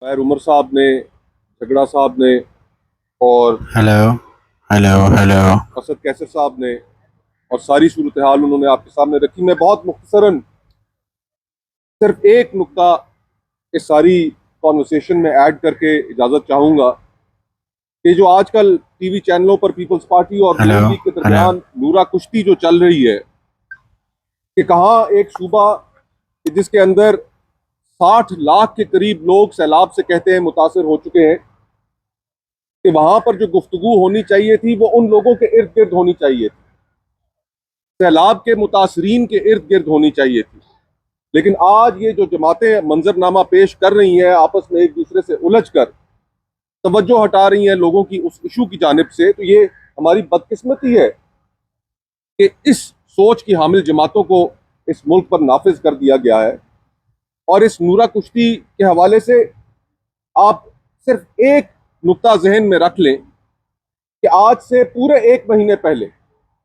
खैर उमर साहब ने, झगड़ा साहब ने और hello hello hello. Asad Qaiser साहब ने और सारी सूरत हाल उन्होंने आपके सामने रखी। मैं बहुत मुख्तसरन सिर्फ एक नुक्ता इस सारी कॉन्वर्सेशन में ऐड करके इजाज़त चाहूँगा कि जो आजकल टीवी चैनलों पर पीपल्स पार्टी और हेलो नून लीग के हेलो। दरमियान नूरा कुश्ती जो चल रही है कि कहाँ एक सूबा कि जिसके अंदर 60 लाख के करीब लोग सैलाब से कहते हैं मुतासर हो चुके हैं, कि वहां पर जो गुफ्तगू होनी चाहिए थी वो उन लोगों के इर्द गिर्द होनी चाहिए थी, सैलाब के मुतासरीन के इर्द गिर्द होनी चाहिए थी। लेकिन आज ये जो जमातें मंजरनामा पेश कर रही हैं आपस में एक दूसरे से उलझ कर तवज्जो हटा रही हैं लोगों की उस इशू की जानिब से, तो ये हमारी बदकिस्मती है कि इस सोच की हामिल जमातों को इस मुल्क पर नाफिज कर दिया गया है। और इस नूरा कुश्ती के हवाले से आप सिर्फ एक नुक्ता जहन में रख लें कि आज से पूरे 1 महीने पहले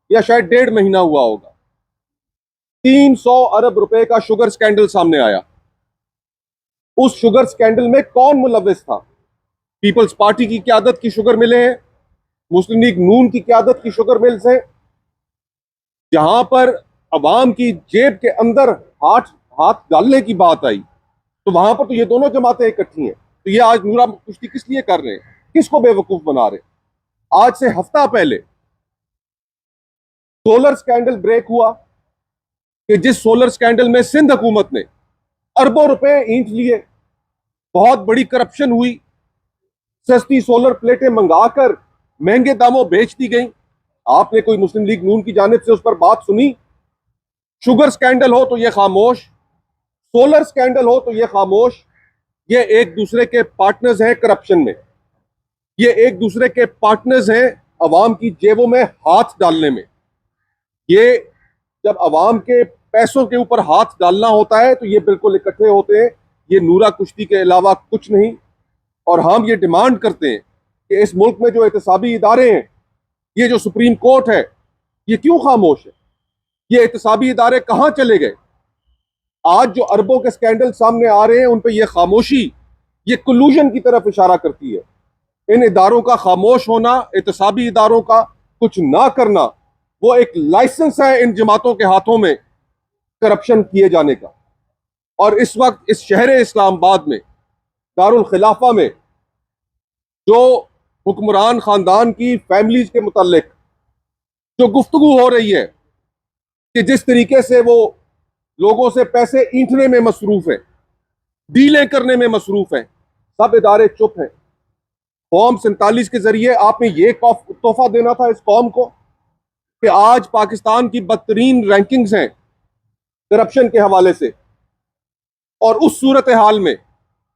या शायद 1.5 महीना हुआ होगा, 300 अरब रुपए का शुगर स्कैंडल सामने आया। उस शुगर स्कैंडल में कौन मुलविस था? पीपल्स पार्टी की क्यादत की शुगर मिले हैं, मुस्लिम लीग नून की क्यादत की शुगर मिल्स हैं, जहां पर अवाम की जेब के अंदर हाथ हाथ डालने की बात आई तो वहां पर तो ये दोनों जमातें इकट्ठी हैं। तो ये आज नूरा कुश्ती किस लिए कर रहे हैं, किसको बेवकूफ बना रहे हैं? आज से हफ्ता पहले सोलर स्कैंडल ब्रेक हुआ कि जिस सोलर स्कैंडल में सिंध हुकूमत ने अरबों रुपए ईंट लिए, बहुत बड़ी करप्शन हुई, सस्ती सोलर प्लेटें मंगाकर महंगे दामों बेच दी गई। आपने कोई मुस्लिम लीग नून की जानिब से उस पर बात सुनी? शुगर स्कैंडल हो तो ये खामोश, सोलर स्कैंडल हो तो ये खामोश। ये एक दूसरे के पार्टनर्स हैं करप्शन में, ये एक दूसरे के पार्टनर्स हैं अवाम की जेबों में हाथ डालने में। ये जब अवाम के पैसों के ऊपर हाथ डालना होता है तो ये बिल्कुल इकट्ठे होते हैं, ये नूरा कुश्ती के अलावा कुछ नहीं। और हम ये डिमांड करते हैं कि इस मुल्क में जो एहतसाबी इदारे हैं, ये जो सुप्रीम कोर्ट है, ये क्यों खामोश है? ये एहतसाबी इदारे कहाँ चले गए? आज जो अरबों के स्कैंडल सामने आ रहे हैं उन पर यह खामोशी, ये कुलूजन की तरफ इशारा करती है। इन इदारों का खामोश होना, एहतसाबी इदारों का कुछ ना करना, वो एक लाइसेंस है इन जमातों के हाथों में करप्शन किए जाने का। और इस वक्त इस शहर इस्लामाबाद में, दारुल खिलाफा में, जो हुक्मरान खानदान की फैमिलीज के मुतालिक जो गुफ्तगू हो रही है कि जिस तरीके से वो लोगों से पैसे ईंटने में मसरूफ है, डीलें करने में मसरूफ है, सब इदारे चुप हैं। फॉर्म 47 के जरिए आपने ये तोहफा देना था इस कौम को कि आज पाकिस्तान की बदतरीन रैंकिंग्स हैं करप्शन के हवाले से, और उस सूरत हाल में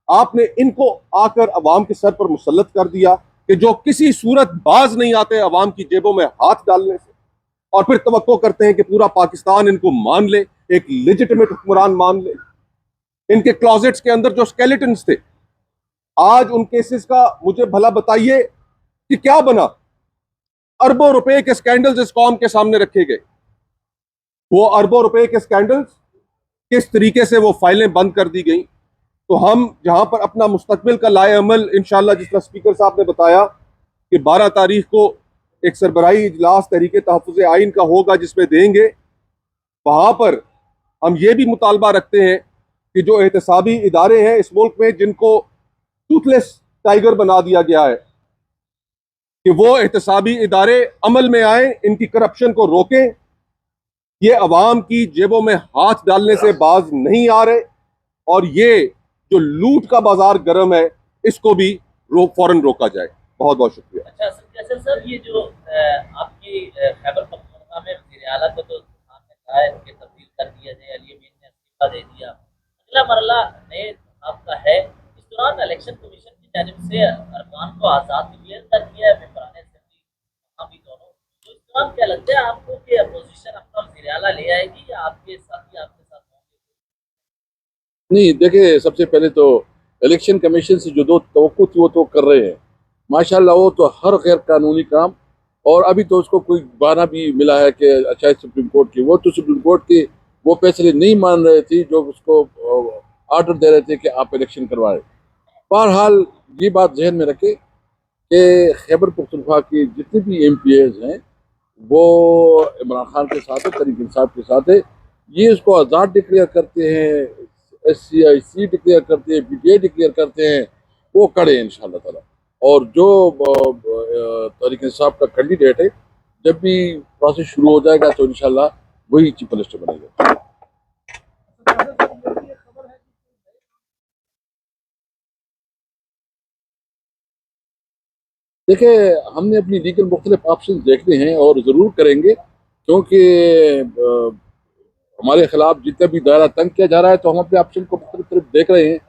आपने इनको आकर अवाम के सर पर मुसल्लत कर दिया कि जो किसी सूरत बाज नहीं आते अवाम की जेबों में हाथ डालने से, और फिर तवक्को करते हैं कि पूरा पाकिस्तान इनको मान ले, एक लेजिटिमेट हुक्मरान मान ले। इनके क्लॉजेट्स के अंदर जो स्केलेटन्स थे, आज उन केसेस का मुझे भला बताइए कि क्या बना? अरबों रुपए के स्कैंडल्स इस कौम के सामने रखे गए। वो अरबों रुपए के स्कैंडल्स किस तरीके से वो फाइलें बंद कर दी गई। तो हम जहां पर अपना मुस्तकबिल का लाए अमल इंशाल्लाह, जिस तरह स्पीकर साहब ने बताया कि 12 तारीख को एक सरबराही इजलास तहरीके तहफ़्फ़ुज़ आइन का होगा जिसमें देंगे, वहां पर हम ये भी मुतालबा रखते हैं कि जो एहतसाबी इदारे हैं इस मुल्क में, जिनको टूथलेस टाइगर बना दिया गया है, कि वो एहतसाबी इदारे अमल में आए, इनकी करप्शन को रोकें। ये अवाम की जेबों में हाथ डालने से बाज नहीं आ रहे, और ये जो लूट का बाजार गर्म है इसको भी फौरन रोका जाए। बहुत बहुत शुक्रिया। अच्छा सर, कैसे सर ये जो आपकी खैबर पख्तूनख्वा में वज़ीर आला को तो आपने कहा है कि तब्दील कर दिया जाए, अली अमीन ने इस्तीफा दे दिया, अगला मरला नए आपका है। इस दौरान इलेक्शन कमीशन की जानिब से अरकान को आज़ाद डिक्लेयर कर दिया है, मेंबरान असेंबली वहाँ भी दोनों। तो इस दौरान क्या लगता है आपको कि अपोजिशन अपना वज़ीर आला ले आएगी या आपके साथी आपके साथ होंगे? नहीं, देखिए, सबसे पहले तो इलेक्शन कमीशन से जो दो तवक्कुह थी वो तो कर रहे हैं माशाल्लाह। वो तो हर गैर कानूनी काम, और अभी तो उसको कोई बहाना भी मिला है कि अच्छा सुप्रीम कोर्ट की, वो तो सुप्रीम कोर्ट की वो फैसले नहीं मान रहे थे जो उसको ऑर्डर दे रहे थे कि आप इलेक्शन करवाएं। बहरहाल ये बात जहन में रखें कि खैबर पख्तूनख्वा के जितने भी MPAs हैं वो इमरान खान के साथ है, तरीक इंसाफ के साथ है। ये इसको आज़ाद डिक्लेयर करते हैं, SCIC डिक्लेयर करते हैं, PTI डिक्लेयर करते हैं, वो करे इंशाअल्लाह ताला। और जो तरीक इंसाफ का कैंडिडेट है, जब भी प्रोसेस शुरू हो जाएगा तो इंशाअल्लाह वही चीफ मिनिस्टर बनेगा। देखिए, हमने अपनी लीगल मुख्तलिफ ऑप्शन देखने हैं और ज़रूर करेंगे, क्योंकि हमारे खिलाफ जितना भी दायरा तंग किया जा रहा है तो हम अपने ऑप्शन को मुख्तलिफ तरफ देख रहे हैं।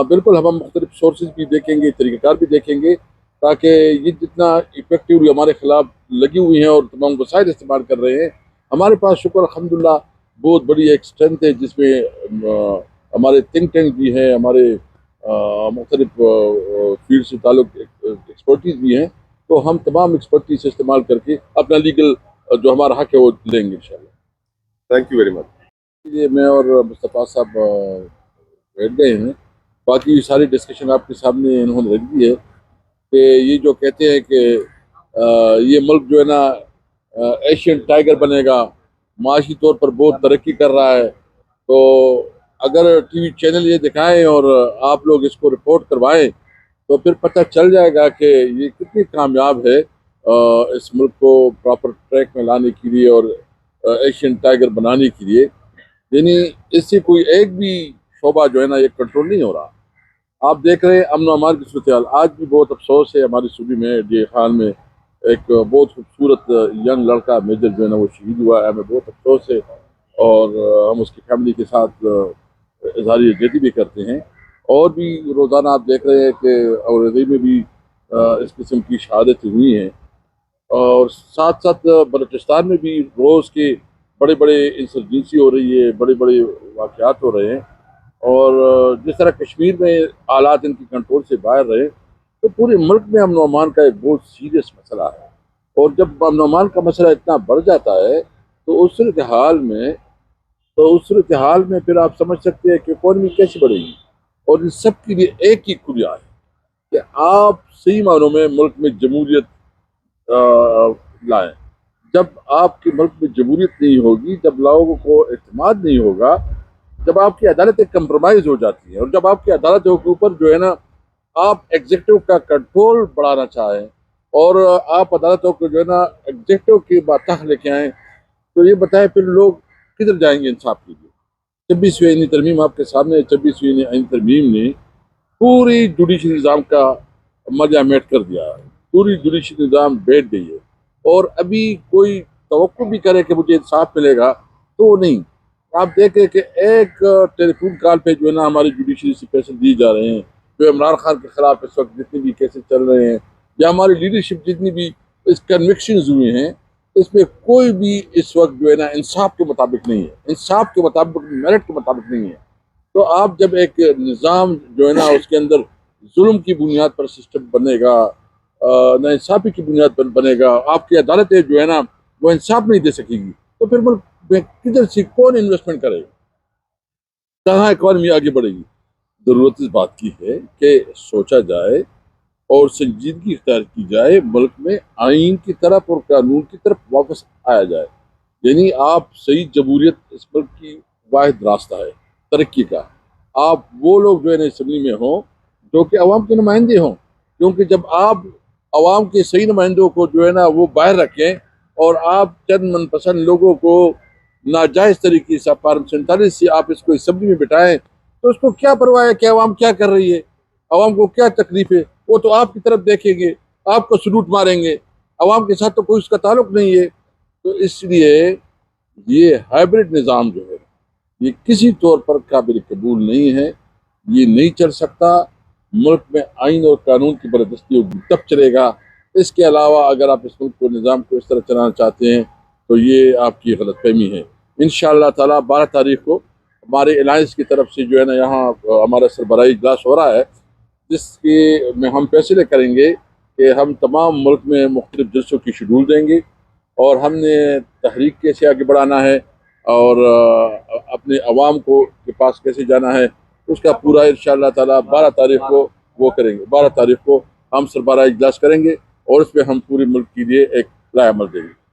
बिल्कुल हम मुख्तलिफ सोर्सेज भी देखेंगे, तरीक़ेकार भी देखेंगे, ताकि ये जितना इफेक्टिवली हमारे खिलाफ लगी हुई हैं और तमाम वसाइल इस्तेमाल कर रहे हैं, हमारे पास शुक्र अल्हम्दुलिल्लाह बहुत बड़ी एक स्ट्रेंथ है, जिसमें हमारे थिंक टैंक भी हैं, हमारे मुख्तलिफ फील्ड से ताल्लुक एक्सपर्टीज़ भी हैं। तो हम तमाम एक्सपर्टीज से इस्तेमाल करके अपना लीगल जो हमारा हक है वो लेंगे इंशाल्लाह। Thank you very much. ये मैं और मुस्तफ़ा साहब बैठ गए हैं, बाकी सारी डिस्कशन आपके सामने इन्होंने रख दी है कि ये जो कहते हैं कि ये मुल्क जो है ना एशियन टाइगर बनेगा, माशी तौर पर बहुत तरक्की कर रहा है, तो अगर टीवी चैनल ये दिखाएं और आप लोग इसको रिपोर्ट करवाएं तो फिर पता चल जाएगा कि ये कितनी कामयाब है इस मुल्क को प्रॉपर ट्रैक में लाने के लिए और एशियन टाइगर बनाने के लिए। यानी इससे कोई एक भी शोबा जो है ना ये कंट्रोल नहीं हो रहा। आप देख रहे हैं अमन अमान की सूरत हाल। आज भी बहुत अफसोस है, हमारी सूबे में डीए खान में एक बहुत खूबसूरत यंग लड़का मेजर जो है ना वो शहीद हुआ है। हमें बहुत अफसोस है और हम उसकी फैमिली के साथ इजहार यकजहती भी करते हैं। और भी रोज़ाना आप देख रहे हैं कि औरदी में भी इस किस्म की शहादतें हुई हैं, और साथ साथ बलूचिस्तान में भी रोज़ के बड़े बड़े इंसर्जेंसी हो रही है, बड़े बड़े वाक़यात हो रहे हैं। और जिस तरह कश्मीर में हालात इनकी कंट्रोल से बाहर रहे, तो पूरे मुल्क में अमन अमान का एक बहुत सीरियस मसला है। और जब अमन अमान का मसला इतना बढ़ जाता है तो उस सूरत हाल में फिर आप समझ सकते हैं कि इकॉनमी कैसे बढ़ेगी। और इन सब के लिए एक ही खुलिया है कि आप सही मानों में मुल्क में जमहूरियत लाएं। जब आपके मुल्क में जमहूरियत नहीं होगी, जब लोगों को एतमाद नहीं होगा, जब आपकी अदालतें कंप्रोमाइज हो जाती हैं और जब आपकी अदालतों के ऊपर जो है ना आप एग्जीक्यूटिव का कंट्रोल बढ़ाना चाहें और आप अदालतों को जो है ना एग्जीक्यूटिव की बात लेके आएँ, तो ये बताएं फिर लोग किधर जाएंगे इंसाफ के लिए। 26वीं आईनी तरमीम आपके सामने, 26वीं आईनी तरमीम ने पूरी जुडिशरी निज़ाम का मजामेट कर दिया है, पूरी जुडिशरी निज़ाम बैठ गई है। और अभी कोई तवक्को भी करे कि मुझे इंसाफ मिलेगा तो नहीं। आप देखें कि एक टेलीफोन कॉल पे जो है ना हमारी जुडिशरी से पैसे दिए जा रहे हैं, जो इमरान खान के खिलाफ इस वक्त जितने भी केसेस चल रहे हैं या हमारी लीडरशिप जितनी भी इस कन्विक्शन हुए हैं, इसमें कोई भी इस वक्त जो है ना इंसाफ के मुताबिक नहीं है, इंसाफ के मुताबिक, मेरिट के मुताबिक नहीं है। तो आप जब एक निज़ाम जो है ना उसके अंदर जुल्म की बुनियाद पर सिस्टम बनेगा, नाइंसाफ़ी की बुनियाद पर बनेगा, आपकी अदालतें जो है ना वो इंसाफ नहीं दे सकेगी, तो फिर मुल्क में किधर से कौन इन्वेस्टमेंट करेगा, कहाँ इकॉनमी आगे बढ़ेगी। ज़रूरत इस बात की है कि सोचा जाए और संजीदगी इख्तियार की जाए, मुल्क में आइन की तरफ और कानून की तरफ वापस आया जाए। यानी आप सही जमहूरियत इस मुल्क की वाहिद रास्ता है तरक्की का। आप वो लोग जो है ना असम्बली में हों जो कि अवाम के नुमाइंदे हों, क्योंकि जब आप अवाम के सही नुमाइंदों को जो है ना वो बाहर रखें और आप चंद मनपसंद लोगों को नाजायज़ तरीके से फार्म 47 से आप इसको असम्बली में बिठाएं, तो उसको क्या परवाह है कि अवाम क्या कर रही है, अवाम को क्या तकलीफ है। वो तो आपकी तरफ देखेंगे, आपको सलूट मारेंगे, अवाम के साथ तो कोई उसका ताल्लुक नहीं है। तो इसलिए ये हाइब्रिड निज़ाम जो है ये किसी तौर पर काबिल कबूल नहीं है, ये नहीं चल सकता। मुल्क में आइन और कानून की बरदस्ती होगी तब चलेगा। इसके अलावा अगर आप इस मुल्क को निज़ाम को इस तरह चलाना चाहते हैं तो ये आपकी गलतफहमी है। इंशाअल्लाह ताला 12 तारीख को हमारे अलायंस की तरफ से जो है ना यहाँ हमारा सरबराही इजलास हो रहा है, जिसके में हम फैसले करेंगे कि हम तमाम मुल्क में मुख्तलिफ जलसों की शेड्यूल देंगे और हमने तहरीक कैसे आगे बढ़ाना है और अपने अवाम को के पास कैसे जाना है, उसका पूरा इंशाअल्लाह ताला 12 तारीख को वो करेंगे। 12 तारीख को हम सरबराह इजलास करेंगे और उस पर हम पूरे मुल्क के लिए एक राय अमल देंगे।